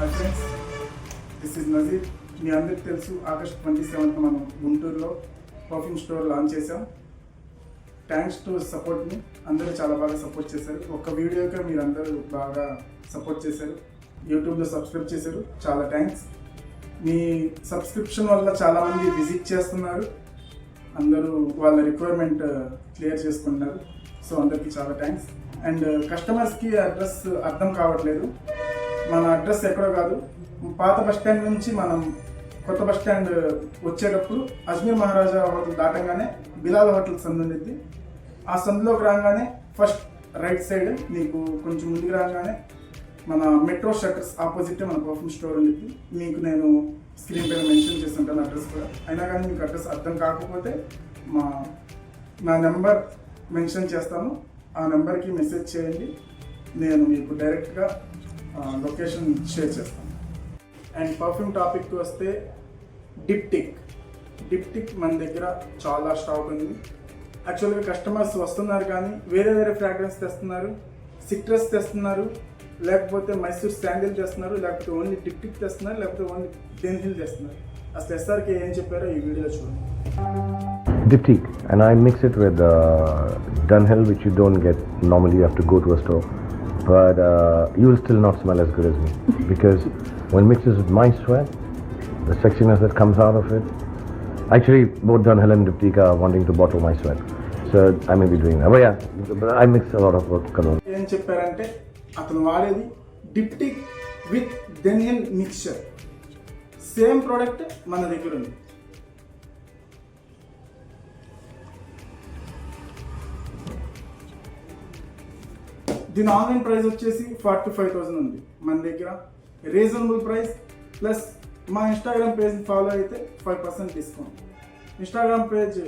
Hi friends, this is Nazir. మీ అందరికీ తెలుసు, ఆగస్ట్ 27th మనం గుంటూరులో పర్ఫ్యూమ్ స్టోర్ లాంచ్ చేసాం. థ్యాంక్స్ టు సపోర్ట్ని. అందరూ చాలా బాగా సపోర్ట్ చేశారు. ఒక్క వీడియోకే మీరు అందరూ బాగా సపోర్ట్ చేశారు. యూట్యూబ్లో సబ్స్క్రైబ్ చేశారు, చాలా థ్యాంక్స్. మీ సబ్స్క్రిప్షన్ వల్ల చాలామంది విజిట్ చేస్తున్నారు, అందరూ వాళ్ళ రిక్వైర్మెంట్ క్లియర్ చేసుకుంటున్నారు. సో అందరికీ చాలా థ్యాంక్స్. అండ్ కస్టమర్స్కి అడ్రస్ అర్థం కావట్లేదు. మన అడ్రస్ ఎక్కడో కాదు, పాత బస్ స్టాండ్ నుంచి మనం కొత్త బస్ స్టాండ్ వచ్చేటప్పుడు అజ్మీర్ మహారాజా హోటల్ దాటంగానే బిలాల్ హోటల్ సందు ఉండిద్ది. ఆ సందులోకి రాగానే ఫస్ట్ రైట్ సైడ్ మీకు కొంచెం ముందుకు రాగానే మన మెట్రో షట్టర్స్ ఆపోజిట్ మన పర్ఫ్యూమ్ స్టోర్ ఉండిద్ది. మీకు నేను స్క్రీన్ పైన మెన్షన్ చేస్తుంటాను అడ్రస్ కూడా. అయినా కానీ మీకు అడ్రస్ అర్థం కాకపోతే నా నెంబర్ మెన్షన్ చేస్తాను, ఆ నెంబర్కి మెసేజ్ చేయండి. నేను మీకు డైరెక్ట్గా లొకేషన్ షేర్ చేస్తాను. అండ్ పర్ఫ్యూమ్ టాపిక్కి వస్తే డిప్టిక్ మన దగ్గర చాలా స్టాక్ ఉంది. యాక్చువల్గా కస్టమర్స్ వస్తున్నారు కానీ వేరే ఫ్రాగ్రెన్స్ తెస్తున్నారు, సిట్రస్ తెస్తున్నారు, లేకపోతే మైసూర్ శాండిల్ తెస్తున్నారు, లేకపోతే ఓన్లీ డిప్టిక్ తెస్తున్నారు, లేకపోతే ఓన్లీ డెన్హిల్ తెస్తున్నారు. అసలు ఎస్ఆర్కి ఏం చెప్పారో ఈ వీడియోలో చూడండి. Diptyque, and I mix it with Dunhill, which you don't get normally. You have to go to a store, but you will still not smell as good as me because when mixed with my sweat, the sexiness that comes out of it. Actually, both Dunhill and Diptyque are wanting to bottle my sweat, so I may be doing that. But yeah, but I mix a lot of cologne. ఏం చెప్పారంటే అతను వాడేది డిప్టిక్ with డెన్హిల్ mixture. Same product మన దగ్గర ఉంది. దీని online price వచ్చేసి 45,000 ఉంది. మన దగ్గర రీజనబుల్ ప్రైస్ ప్లస్ మా ఇన్స్టాగ్రామ్ పేజ్ ఫాలో అయితే 5% డిస్కౌంట్. ఇన్స్టాగ్రామ్ పేజ్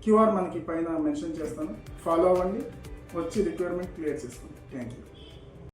క్యూఆర్ మనకి పైన మెన్షన్ చేస్తాను, ఫాలో అవ్వండి, వచ్చి రిక్వైర్మెంట్ క్లియర్ చేసుకోండి. Thank you.